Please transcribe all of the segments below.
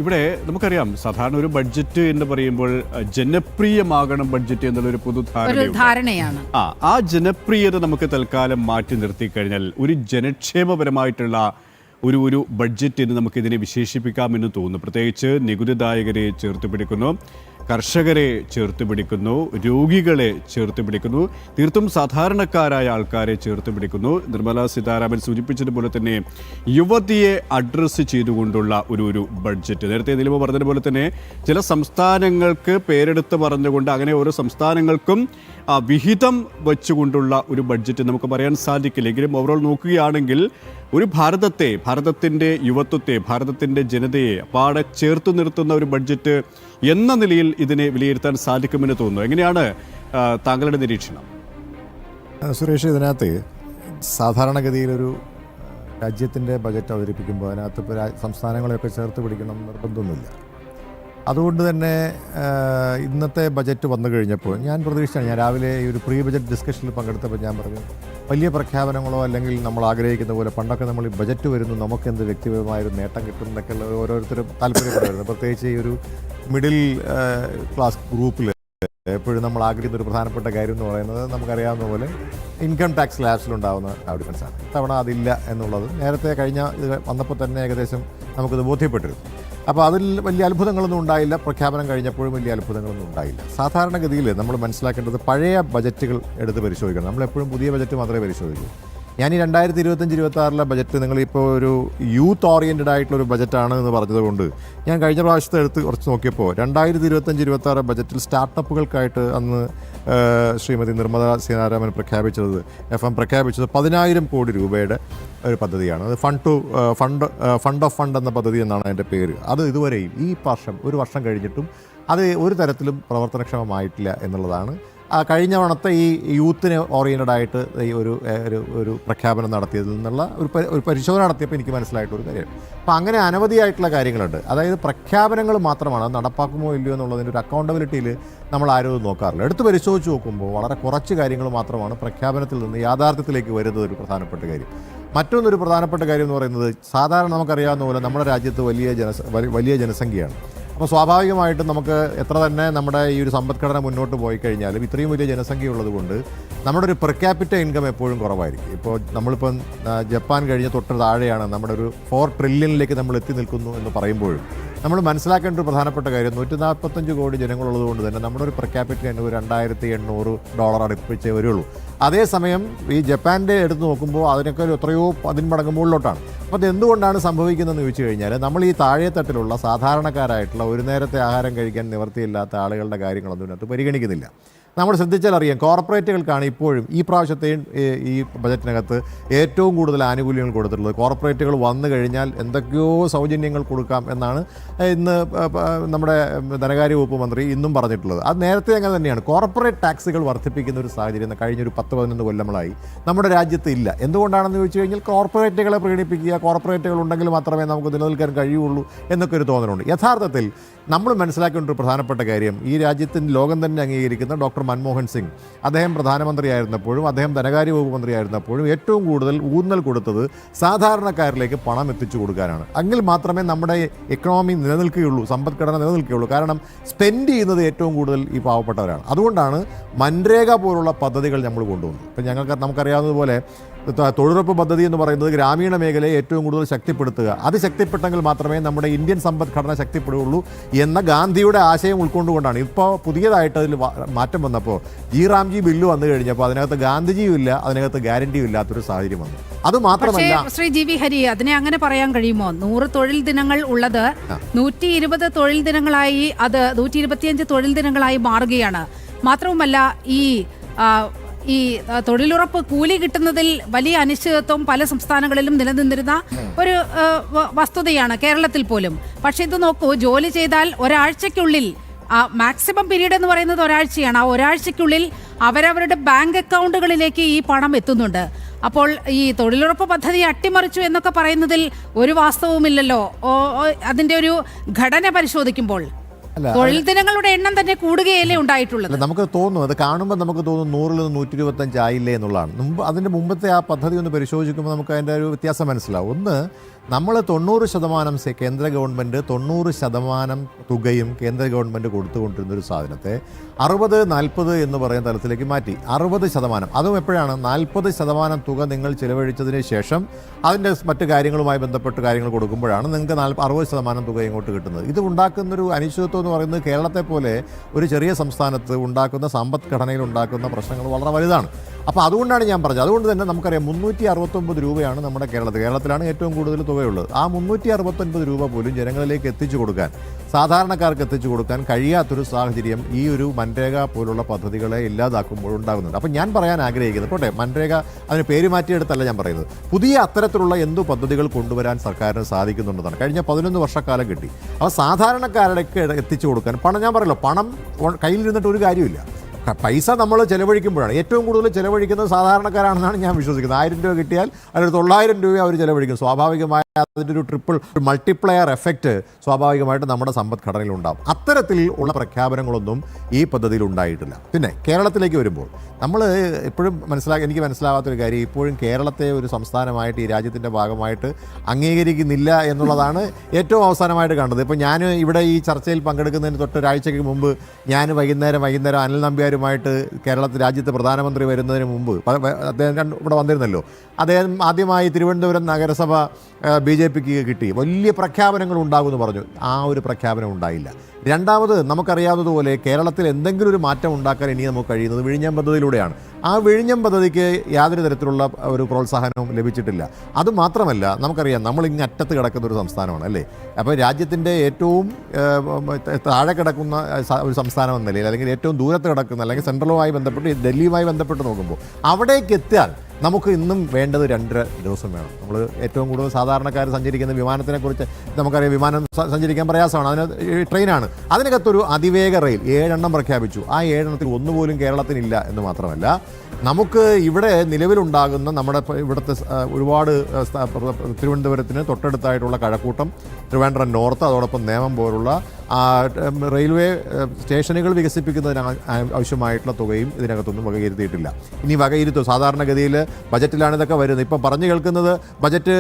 ഇവിടെ നമുക്കറിയാം സാധാരണ ഒരു ബഡ്ജറ്റ് എന്ന് പറയുമ്പോൾ ജനപ്രിയമാകണം ബഡ്ജറ്റ് എന്നുള്ളൊരു ധാരണയാണ്. ആ ജനപ്രിയത നമുക്ക് തൽക്കാലം മാറ്റി നിർത്തി കഴിഞ്ഞാൽ ഒരു ജനക്ഷേമപരമായിട്ടുള്ള ഒരു ബഡ്ജറ്റ് എന്ന് നമുക്കിതിനെ വിശേഷിപ്പിക്കാമെന്ന് തോന്നുന്നു. പ്രത്യേകിച്ച് നികുതിദായകരെ ചേർത്ത് പിടിക്കുന്നു, കർഷകരെ ചേർത്ത് പിടിക്കുന്നു, രോഗികളെ ചേർത്ത് പിടിക്കുന്നു, തീർത്തും സാധാരണക്കാരായ ആൾക്കാരെ ചേർത്ത് പിടിക്കുന്നു. നിർമ്മല സീതാരാമൻ സൂചിപ്പിച്ചതുപോലെ തന്നെ യുവതിയെ അഡ്രസ്സ് ചെയ്തുകൊണ്ടുള്ള ഒരു ബഡ്ജറ്റ്. നേരത്തെ നിലവ് പറഞ്ഞതുപോലെ തന്നെ ചില സംസ്ഥാനങ്ങൾക്ക് പേരെടുത്ത് പറഞ്ഞുകൊണ്ട് അങ്ങനെ ഓരോ സംസ്ഥാനങ്ങൾക്കും വിഹിതം വെച്ചുകൊണ്ടുള്ള ഒരു ബഡ്ജറ്റ് നമുക്ക് പറയാൻ സാധിക്കില്ല. എങ്കിലും ഓവറോൾ നോക്കുകയാണെങ്കിൽ ഒരു ഭാരതത്തിൻ്റെ യുവത്വത്തെ, ഭാരതത്തിൻ്റെ ജനതയെ പാടെ ചേർത്ത് നിർത്തുന്ന ഒരു ബഡ്ജറ്റ് എന്ന നിലയിൽ ഇതിനെ വിലയിരുത്താൻ സാധിക്കുമെന്ന് തോന്നുന്നു. എങ്ങനെയാണ് താങ്കളുടെ നിരീക്ഷണം? സുരേഷ്, ഇതിനകത്ത് സാധാരണഗതിയിലൊരു രാജ്യത്തിൻ്റെ ബജറ്റ് അവതരിപ്പിക്കുമ്പോൾ അതിനകത്ത് ഇപ്പോൾ സംസ്ഥാനങ്ങളെയൊക്കെ ചേർത്ത് പിടിക്കണം നിർബന്ധമൊന്നുമില്ല. അതുകൊണ്ട് തന്നെ ഇന്നത്തെ ബജറ്റ് വന്നു കഴിഞ്ഞപ്പോൾ ഞാൻ പ്രതീക്ഷിച്ചാണ്, ഞാൻ രാവിലെ ഈ ഒരു പ്രീ ബജറ്റ് ഡിസ്കഷനിൽ പങ്കെടുത്തപ്പോൾ ഞാൻ പറഞ്ഞു, വലിയ പ്രഖ്യാപനങ്ങളോ അല്ലെങ്കിൽ നമ്മൾ ആഗ്രഹിക്കുന്ന പോലെ പണ്ടൊക്കെ നമ്മൾ ഈ ബജറ്റ് വരുന്നു നമുക്കെന്ത് വ്യക്തിപരമായൊരു നേട്ടം കിട്ടും എന്നൊക്കെയുള്ള ഓരോരുത്തരും താല്പര്യപ്പെടുമായിരുന്നു. പ്രത്യേകിച്ച് ഈ ഒരു മിഡിൽ ക്ലാസ് ഗ്രൂപ്പിൽ എപ്പോഴും നമ്മൾ ആഗ്രഹിക്കുന്ന ഒരു പ്രധാനപ്പെട്ട കാര്യം എന്ന് പറയുന്നത് നമുക്കറിയാവുന്ന പോലെ ഇൻകം ടാക്സ് സ്ലാബ്സിലുണ്ടാകുന്ന ഡിഫറൻസാണ്. ഇത്തവണ അതില്ല എന്നുള്ളത് നേരത്തെ കഴിഞ്ഞ ഇത് വന്നപ്പോൾ തന്നെ ഏകദേശം നമുക്കത് ബോധ്യപ്പെട്ടിരുന്നു. അപ്പോൾ അതിൽ വലിയ അത്ഭുതങ്ങളൊന്നും ഉണ്ടായില്ല. പ്രഖ്യാപനം കഴിഞ്ഞപ്പോഴും വലിയ അത്ഭുതങ്ങളൊന്നും ഉണ്ടായില്ല. സാധാരണഗതിയിൽ നമ്മൾ മനസ്സിലാക്കേണ്ടത് പഴയ ബജറ്റുകൾ എടുത്ത് പരിശോധിക്കണം. നമ്മളെപ്പോഴും പുതിയ ബജറ്റ് മാത്രമേ പരിശോധിക്കൂ. ഞാൻ ഈ 2025-26 ബജറ്റ് നിങ്ങളിപ്പോൾ ഒരു യൂത്ത് ഓറിയൻറ്റഡ് ആയിട്ടുള്ളൊരു ബജറ്റാണ് എന്ന് പറഞ്ഞതുകൊണ്ട് ഞാൻ കഴിഞ്ഞ പ്രാവശ്യത്തെ എടുത്ത് കുറച്ച് നോക്കിയപ്പോൾ 2025-26 ബജറ്റിൽ സ്റ്റാർട്ടപ്പുകൾക്കായിട്ട് അന്ന് ശ്രീമതി നിർമ്മല സീതാരാമൻ പ്രഖ്യാപിച്ചത് 10,000 കോടി രൂപയുടെ ഒരു പദ്ധതിയാണ്. അത് ഫണ്ട് ഓഫ് ഫണ്ട് എന്ന പദ്ധതി എന്നാണ് അതിൻ്റെ പേര്. അത് ഇതുവരെയും ഈ ഒരു വർഷം കഴിഞ്ഞിട്ടും അത് ഒരു തരത്തിലും പ്രവർത്തനക്ഷമമായിട്ടില്ല എന്നുള്ളതാണ്. കഴിഞ്ഞ തവണത്തെ ഈ യൂത്തിന് ഓറിയൻറ്റഡ് ആയിട്ട് ഈ ഒരു പ്രഖ്യാപനം നടത്തിയതിൽ നിന്നുള്ള ഒരു പരിശോധന നടത്തിയപ്പോൾ എനിക്ക് മനസ്സിലായിട്ടൊരു കാര്യമാണ്. അപ്പോൾ അങ്ങനെ അനവധിയായിട്ടുള്ള കാര്യങ്ങളുണ്ട്. അതായത് പ്രഖ്യാപനങ്ങൾ മാത്രമാണ്, അത് നടപ്പാക്കുമോ ഇല്ലയോ എന്നുള്ളതിൻ്റെ ഒരു അക്കൗണ്ടബിലിറ്റിയിൽ നമ്മൾ ആരും നോക്കാറില്ല. എടുത്ത് പരിശോധിച്ച് നോക്കുമ്പോൾ വളരെ കുറച്ച് കാര്യങ്ങൾ മാത്രമാണ് പ്രഖ്യാപനത്തിൽ നിന്ന് യാഥാർത്ഥ്യത്തിലേക്ക് വരുന്നത് ഒരു പ്രധാനപ്പെട്ട കാര്യം. മറ്റൊന്നൊരു പ്രധാനപ്പെട്ട കാര്യം എന്ന് പറയുന്നത്, സാധാരണ നമുക്കറിയാവുന്ന പോലെ നമ്മുടെ രാജ്യത്ത് വലിയ ജനസംഖ്യയാണ്. അപ്പോൾ സ്വാഭാവികമായിട്ടും നമുക്ക് എത്ര തന്നെ നമ്മുടെ ഈ ഒരു സമ്പദ്ഘടന മുന്നോട്ട് പോയി കഴിഞ്ഞാലും ഇത്രയും വലിയ ജനസംഖ്യ ഉള്ളതുകൊണ്ട് നമ്മുടെ ഒരു പെർ ക്യാപിറ്റ ഇൻകം എപ്പോഴും കുറവായിരിക്കും. ഇപ്പോൾ നമ്മളിപ്പം ജപ്പാൻ കഴിഞ്ഞ തൊട്ട് താഴെയാണ്, നമ്മുടെ ഒരു 4 ട്രില്യണിലേക്ക് നമ്മൾ എത്തി നിൽക്കുന്നു എന്ന് പറയുമ്പോഴും നമ്മൾ മനസ്സിലാക്കേണ്ട ഒരു പ്രധാനപ്പെട്ട കാര്യം, 145 കോടി ജനങ്ങളുള്ളത് കൊണ്ട് തന്നെ നമ്മുടെ ഒരു പെർ ക്യാപിറ്റ ഒരു $2,800 അടുപ്പിച്ചേ വരുള്ളൂ. അതേസമയം ഈ ജപ്പാൻ്റെ എടുത്ത് നോക്കുമ്പോൾ അതിനൊക്കെ എത്രയോ 10 മടങ്ങ് മുകളിലോട്ടാണ്. അപ്പോൾ അത് എന്തുകൊണ്ടാണ് സംഭവിക്കുന്നതെന്ന് ചോദിച്ചു കഴിഞ്ഞാൽ, നമ്മൾ ഈ താഴെത്തട്ടിലുള്ള സാധാരണക്കാരായിട്ടുള്ള ഒരു നേരത്തെ ആഹാരം കഴിക്കാൻ നിവൃത്തിയില്ലാത്ത ആളുകളുടെ കാര്യങ്ങളൊന്നും ഇതിനകത്ത് പരിഗണിക്കുന്നില്ല. നമ്മൾ ശ്രദ്ധിച്ചാൽ അറിയാം, കോർപ്പറേറ്റുകൾക്കാണ് ഇപ്പോഴും ഈ പ്രാവശ്യത്തെയും ഈ ബജറ്റിനകത്ത് ഏറ്റവും കൂടുതൽ ആനുകൂല്യങ്ങൾ കൊടുത്തിട്ടുള്ളത്. കോർപ്പറേറ്റുകൾ വന്നു കഴിഞ്ഞാൽ എന്തൊക്കെയോ സൗജന്യങ്ങൾ കൊടുക്കാം എന്നാണ് ഇന്ന് നമ്മുടെ ധനകാര്യ വകുപ്പ് മന്ത്രി ഇന്നും പറഞ്ഞിട്ടുള്ളത്. അത് നേരത്തെ അങ്ങനെ തന്നെയാണ്. കോർപ്പറേറ്റ് ടാക്സുകൾ വർദ്ധിപ്പിക്കുന്ന ഒരു സാഹചര്യം കഴിഞ്ഞൊരു 10-11 കൊല്ലങ്ങളായി നമ്മുടെ രാജ്യത്ത് ഇല്ല. എന്തുകൊണ്ടാണെന്ന് ചോദിച്ചു കഴിഞ്ഞാൽ, കോർപ്പറേറ്റുകളെ പ്രകടിപ്പിക്കുക, കോർപ്പറേറ്റുകൾ ഉണ്ടെങ്കിൽ മാത്രമേ നമുക്ക് നിലനിൽക്കാൻ കഴിയുള്ളൂ എന്നൊക്കെ ഒരു തോന്നലുണ്ട്. യഥാർത്ഥത്തിൽ നമ്മൾ മനസ്സിലാക്കേണ്ട ഒരു പ്രധാനപ്പെട്ട കാര്യം, ഈ രാജ്യത്തിന് ലോകം തന്നെ അംഗീകരിക്കുന്ന ഡോക്ടർ മൻമോഹൻ സിംഗ്, അദ്ദേഹം പ്രധാനമന്ത്രിയായിരുന്നപ്പോഴും അദ്ദേഹം ധനകാര്യ വകുപ്പ് മന്ത്രിയായിരുന്നപ്പോഴും ഏറ്റവും കൂടുതൽ ഊന്നൽ കൊടുത്തത് സാധാരണക്കാരിലേക്ക് പണം എത്തിച്ചു കൊടുക്കാനാണ്. എങ്കിൽ മാത്രമേ നമ്മുടെ എക്കണോമി നിലനിൽക്കുകയുള്ളൂ, സമ്പദ്ഘടന നിലനിൽക്കുകയുള്ളൂ. കാരണം സ്പെൻഡ് ചെയ്യുന്നത് ഏറ്റവും കൂടുതൽ ഈ പാവപ്പെട്ടവരാണ്. അതുകൊണ്ടാണ് മൻരേഗ പോലുള്ള പദ്ധതികൾ നമ്മൾ കൊണ്ടുവന്നത്. ഇപ്പം നമുക്കറിയാവുന്നതുപോലെ തൊഴിലുറപ്പ് പദ്ധതി എന്ന് പറയുന്നത് ഗ്രാമീണ മേഖലയെ ഏറ്റവും കൂടുതൽ ശക്തിപ്പെടുത്തുക, അത് ശക്തിപ്പെട്ടെങ്കിൽ മാത്രമേ നമ്മുടെ ഇന്ത്യൻ സമ്പദ്ഘടന ശക്തിപ്പെടുകയുള്ളൂ എന്ന ഗാന്ധിയുടെ ആശയം ഉൾക്കൊണ്ടുകൊണ്ടാണ്. ഇപ്പോൾ പുതിയതായിട്ട് അതിൽ മാറ്റം വന്നപ്പോൾ റാംജി ബില്ല് വന്നു കഴിഞ്ഞപ്പോൾ അതിനകത്ത് ഗാന്ധിജിയും ഇല്ല, അതിനകത്ത് ഗ്യാരണ്ടിയും ഇല്ലാത്തൊരു സാഹചര്യം വന്നു. അത് മാത്രമല്ല, ശ്രീ ജി വി ഹരി, അതിനെ അങ്ങനെ പറയാൻ കഴിയുമോ? 100 തൊഴിൽ ദിനങ്ങൾ ഉള്ളത് 120 തൊഴിൽ ദിനങ്ങളായി, അത് 125 തൊഴിൽ ദിനങ്ങളായി മാറുകയാണ്. മാത്രവുമല്ല, ഈ തൊഴിലുറപ്പ് കൂലി കിട്ടുന്നതിൽ വലിയ അനിശ്ചിതത്വം പല സംസ്ഥാനങ്ങളിലും നിലനിന്നിരുന്ന ഒരു വസ്തുതയാണ്, കേരളത്തിൽ പോലും. പക്ഷെ ഇത് നോക്കൂ, ജോലി ചെയ്താൽ ഒരാഴ്ചയ്ക്കുള്ളിൽ, മാക്സിമം പീരീഡ് എന്ന് പറയുന്നത് ഒരാഴ്ചയാണ്, ആ ഒരാഴ്ചയ്ക്കുള്ളിൽ അവരവരുടെ ബാങ്ക് അക്കൗണ്ടുകളിലേക്ക് ഈ പണം എത്തുന്നുണ്ട്. അപ്പോൾ ഈ തൊഴിലുറപ്പ് പദ്ധതി അട്ടിമറിച്ചു എന്നൊക്കെ പറയുന്നതിൽ ഒരു വാസ്തവവുമില്ലല്ലോ. അതിന്റെ ഒരു ഘടന പരിശോധിക്കുമ്പോൾ തൊഴിൽ ദിനങ്ങളുടെ എണ്ണം തന്നെ കൂടുകയല്ലേ ഉണ്ടായിട്ടുള്ളത്. നമുക്ക് തോന്നുന്നു, അത് കാണുമ്പോൾ നമുക്ക് തോന്നുന്നു 100-ൽ നിന്ന് 125 ആയില്ലേ എന്നുള്ളതാണ്. അതിൻ്റെ മുമ്പത്തെ ആ പദ്ധതി ഒന്ന് പരിശോധിക്കുമ്പോൾ നമുക്ക് അതിൻ്റെ ഒരു വ്യത്യാസം മനസ്സിലാവും. ഒന്ന്, നമ്മൾ 90% കേന്ദ്ര ഗവൺമെൻറ് 90% തുകയും കേന്ദ്ര ഗവൺമെൻറ് കൊടുത്തുകൊണ്ടിരുന്ന ഒരു സാധനത്തെ 60-40 എന്ന് പറയുന്ന തലത്തിലേക്ക് മാറ്റി. 60%, അതും എപ്പോഴാണ് 40% തുക നിങ്ങൾ ചിലവഴിച്ചതിന് ശേഷം അതിൻ്റെ മറ്റു കാര്യങ്ങളുമായി ബന്ധപ്പെട്ട് കാര്യങ്ങൾ കൊടുക്കുമ്പോഴാണ് നിങ്ങൾക്ക് 60% തുക ഇങ്ങോട്ട് കിട്ടുന്നത്. ഇത് ഉണ്ടാക്കുന്നൊരു അനിശ്ചിതത്വം എന്ന് പറയുന്നത് കേരളത്തെ പോലെ ഒരു ചെറിയ സംസ്ഥാനത്ത് ഉണ്ടാക്കുന്ന സമ്പദ്ഘടനയിൽ ഉണ്ടാക്കുന്ന പ്രശ്നങ്ങൾ വളരെ വലുതാണ്. അപ്പോൾ അതുകൊണ്ടാണ് ഞാൻ പറഞ്ഞത്. അതുകൊണ്ട് തന്നെ നമുക്കറിയാം 369 രൂപയാണ് നമ്മുടെ കേരളത്തിലാണ് ഏറ്റവും കൂടുതൽ തുകയുള്ളത്. ആ 369 രൂപ പോലും ജനങ്ങളിലേക്ക് എത്തിച്ചു കൊടുക്കാൻ, സാധാരണക്കാർക്ക് എത്തിച്ചു കൊടുക്കാൻ കഴിയാത്തൊരു സാഹചര്യം ഈ ഒരു മൻരേഗ പോലുള്ള പദ്ധതികളെ ഇല്ലാതാക്കുമ്പോൾ ഉണ്ടാകുന്നുണ്ട്. അപ്പം ഞാൻ പറയാൻ ആഗ്രഹിക്കുന്നത്, പോട്ടെ മൻരേഗ അതിന് പേര് മാറ്റിയെടുത്തല്ല ഞാൻ പറയുന്നത്, പുതിയ അത്തരത്തിലുള്ള എന്തു പദ്ധതികൾ കൊണ്ടുവരാൻ സർക്കാരിന് സാധിക്കുന്നുണ്ടെന്നാണ്. കഴിഞ്ഞ 11 വർഷക്കാലം കിട്ടി. അപ്പോൾ സാധാരണക്കാരിലേക്ക് എത്തിച്ചു കൊടുക്കാൻ ഞാൻ പറയല്ലോ, പണം കയ്യിലിരുന്നിട്ട് ഒരു കാര്യമില്ല. പൈസ നമ്മൾ ചെലവഴിക്കുമ്പോഴാണ് ഏറ്റവും കൂടുതൽ ചെലവഴിക്കുന്നത് സാധാരണക്കാരാണെന്നാണ് ഞാൻ വിശ്വസിക്കുന്നത്. 1000 രൂപ കിട്ടിയാൽ അതിനൊരു 900 രൂപ അവർ ചെലവഴിക്കും. സ്വാഭാവികമായ അതിൻ്റെ ഒരു മൾട്ടിപ്ലയർ എഫക്റ്റ് സ്വാഭാവികമായിട്ട് നമ്മുടെ സമ്പദ്ഘടനയിൽ ഉണ്ടാകും. അത്തരത്തിൽ ഉള്ള പ്രഖ്യാപനങ്ങളൊന്നും ഈ പദ്ധതിയിൽ ഉണ്ടായിട്ടില്ല. പിന്നെ കേരളത്തിലേക്ക് വരുമ്പോൾ നമ്മൾ എപ്പോഴും എനിക്ക് മനസ്സിലാവാത്തൊരു കാര്യം, ഇപ്പോഴും കേരളത്തെ ഒരു സംസ്ഥാനമായിട്ട് ഈ രാജ്യത്തിൻ്റെ ഭാഗമായിട്ട് അംഗീകരിക്കുന്നില്ല എന്നുള്ളതാണ് ഏറ്റവും അവസാനമായിട്ട് കണ്ടത്. ഇപ്പോൾ ഞാൻ ഇവിടെ ഈ ചർച്ചയിൽ പങ്കെടുക്കുന്നതിന് തൊട്ടൊരാഴ്ചയ്ക്ക് മുമ്പ് ഞാൻ വൈകുന്നേരം അനിൽ നമ്പ്യാരുമായിട്ട് രാജ്യത്തെ പ്രധാനമന്ത്രി വരുന്നതിന് മുമ്പ് അദ്ദേഹം ഇവിടെ വന്നിരുന്നല്ലോ. അദ്ദേഹം ആദ്യമായി തിരുവനന്തപുരം നഗരസഭ BJPക്ക് കിട്ടി. വലിയ പ്രഖ്യാപനങ്ങൾ ഉണ്ടാകുമെന്ന് പറഞ്ഞു. ആ ഒരു പ്രഖ്യാപനം ഉണ്ടായില്ല. രണ്ടാമത് നമുക്കറിയാവുന്നതുപോലെ കേരളത്തിൽ എന്തെങ്കിലും ഒരു മാറ്റം ഉണ്ടാക്കാൻ ഇനി നമുക്ക് കഴിയുന്നത് വിഴിഞ്ഞം പദ്ധതിയിലൂടെയാണ്. ആ വിഴിഞ്ഞം പദ്ധതിക്ക് യാതൊരു തരത്തിലുള്ള ഒരു പ്രോത്സാഹനവും ലഭിച്ചിട്ടില്ല. അതുമാത്രമല്ല, നമുക്കറിയാം നമ്മൾ ഇങ്ങ് അറ്റത്ത് കിടക്കുന്ന ഒരു സംസ്ഥാനമാണ് അല്ലേ. അപ്പോൾ രാജ്യത്തിൻ്റെ ഏറ്റവും താഴെ കിടക്കുന്ന ഒരു സംസ്ഥാനം എന്ന നിലയിൽ, അല്ലെങ്കിൽ ഏറ്റവും ദൂരത്ത് കിടക്കുന്ന, അല്ലെങ്കിൽ സെൻട്രലുമായി ബന്ധപ്പെട്ട് ഡൽഹിയുമായി ബന്ധപ്പെട്ട് നോക്കുമ്പോൾ അവിടേക്ക് എത്തിയാൽ നമുക്ക് ഇന്നും വേണ്ടത് 2.5 ദിവസം വേണം. നമ്മൾ ഏറ്റവും കൂടുതൽ സാധാരണക്കാർ സഞ്ചരിക്കുന്ന വിമാനത്തിനെക്കുറിച്ച് നമുക്കറിയാം. വിമാനം സഞ്ചരിക്കാൻ പ്രയാസമാണ്, അതിന് ട്രെയിനാണ്. അതിനകത്തൊരു അതിവേഗ റെയിൽ 7 എണ്ണം പ്രഖ്യാപിച്ചു. ആ 7 എണ്ണത്തിൽ ഒന്നുപോലും കേരളത്തിനില്ല എന്ന് മാത്രമല്ല, നമുക്ക് ഇവിടെ നിലവിലുണ്ടാകുന്ന ഇവിടുത്തെ ഒരുപാട് തിരുവനന്തപുരത്തിന് തൊട്ടടുത്തായിട്ടുള്ള കഴക്കൂട്ടം, ട്രിവാൻഡ്രം നോർത്ത്, അതോടൊപ്പം നേമം പോലുള്ള റെയിൽവേ സ്റ്റേഷനുകൾ വികസിപ്പിക്കുന്നതിന് ആവശ്യമായിട്ടുള്ള തുകയും ഇതിനകത്തൊന്നും വകയിരുത്തിയിട്ടില്ല. ഇനി വകയിരുത്തും. സാധാരണഗതിയിൽ ബജറ്റിലാണ് ഇതൊക്കെ വരുന്നത്. ഇപ്പം പറഞ്ഞു കേൾക്കുന്നത് ബജറ്റ്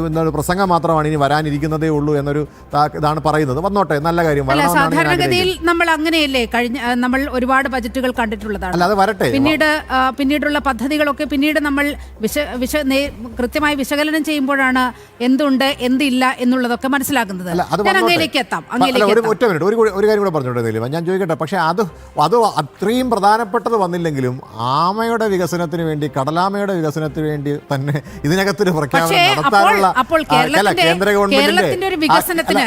എന്നൊരു പ്രസംഗം മാത്രമാണ്, ഇനി വരാനിരിക്കുന്നതേ ഉള്ളൂ എന്നൊരു ഇതാണ് പറയുന്നത്. വന്നോട്ടെ, നല്ല കാര്യം. സാധാരണഗതിയിൽ നമ്മൾ അങ്ങനെയല്ലേ നമ്മൾ ഒരുപാട് ബജറ്റുകൾ കണ്ടിട്ടുള്ളതാണ്. അല്ല, അത് വരട്ടെ. പിന്നീടുള്ള പദ്ധതികളൊക്കെ പിന്നീട് നമ്മൾ കൃത്യമായി വിശകലനം ചെയ്യുമ്പോഴാണ് എന്തുണ്ട് എന്തില്ല എന്നുള്ളതൊക്കെ മനസ്സിലാക്കുന്നത്. അങ്ങയിലേക്ക് എത്താം. ഒറ്റ മിനിറ്റ്, ഒരു കാര്യം കൂടെ പറഞ്ഞോട്ടെ ഞാൻ ചോദിക്കട്ടെ. പക്ഷേ അത് അത്രയും പ്രധാനപ്പെട്ടത് വന്നില്ലെങ്കിലും ആമയുടെ വികസനത്തിന് വേണ്ടി, കടലാമയുടെ വികസനത്തിന് വേണ്ടി തന്നെ ഇതിനകത്തൊരു പ്രഖ്യാപനം നടത്താനുള്ള കേന്ദ്ര കേരളത്തിന്റെ ഒരു വികസനത്തിന്.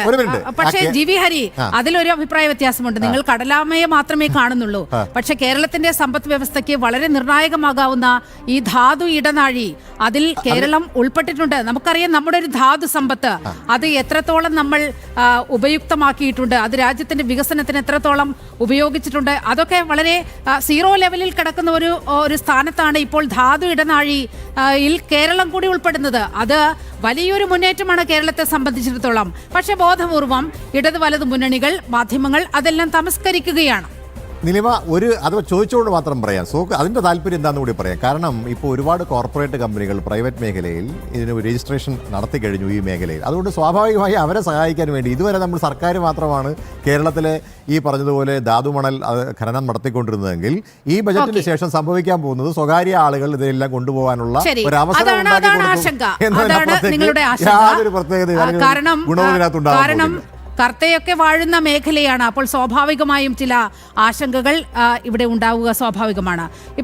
പക്ഷേ GV ഹരി, അതിലൊരു അഭിപ്രായ വ്യത്യാസമുണ്ട്. നിങ്ങൾ കടലാമയെ മാത്രമേ കാണുന്നുള്ളൂ. പക്ഷെ കേരളത്തിന്റെ സമ്പദ് വ്യവസ്ഥയ്ക്ക് വളരെ നിർണായകമാകാവുന്ന ഈ ധാതു ഇടനാഴി, അതിൽ കേരളം ഉൾപ്പെട്ടിട്ടുണ്ട്. നമുക്കറിയാം നമ്മുടെ ഒരു ധാതു സമ്പത്ത് അത് എത്രത്തോളം നമ്മൾ ഉപയുക്തമാക്കിയിട്ടുണ്ട്, അത് രാജ്യത്തിന്റെ വികസനത്തിന് എത്രത്തോളം ഉപയോഗിച്ചിട്ടുണ്ട്. അതൊക്കെ വളരെ സീറോ ലെവലിൽ കിടക്കുന്ന ഒരു സ്ഥാനത്താണ് ഇപ്പോൾ ധാതു ഇടനാഴിയിൽ കേരളം കൂടി ഉൾപ്പെടുന്നത്. അത് വലിയൊരു മുന്നേറ്റമാണ് കേരളത്തെ സംബന്ധിച്ചിടത്തോളം. പക്ഷെ ബോധപൂർവം ഇടത് വലത് മുന്നണികൾ, മാധ്യമങ്ങൾ അതെല്ലാം തമസ്കരിക്കുകയാണ്. നിലിമ, അത് ചോദിച്ചുകൊണ്ട് മാത്രം പറയാം. അതിൻ്റെ താല്പര്യം എന്താണെന്ന് കൂടി പറയാം. കാരണം ഇപ്പോൾ ഒരുപാട് കോർപ്പറേറ്റ് കമ്പനികൾ പ്രൈവറ്റ് മേഖലയിൽ ഇതിന് രജിസ്ട്രേഷൻ നടത്തി കഴിഞ്ഞു ഈ മേഖലയിൽ. അതുകൊണ്ട് സ്വാഭാവികമായി അവരെ സഹായിക്കാൻ വേണ്ടി ഇതുവരെ നമ്മൾ സർക്കാർ മാത്രമാണ് കേരളത്തിലെ ഈ പറഞ്ഞതുപോലെ ധാതുമണൽ ഖനനം നടത്തിക്കൊണ്ടിരുന്നതെങ്കിൽ ഈ ബജറ്റിന് ശേഷം സംഭവിക്കാൻ പോകുന്നത് സ്വകാര്യ ആളുകൾ ഇതെല്ലാം കൊണ്ടുപോകാനുള്ള ഒരു അവസരം യാതൊരു പ്രത്യേകത ഗുണത്തിനകത്തുണ്ടാകും. കർത്തയൊക്കെ വാഴുന്ന മേഖലയാണ്. അപ്പോൾ സ്വാഭാവികമായും ചില ആശങ്കകൾ ഇവിടെ ഉണ്ടാവുക സ്വാഭാവികമാണ്.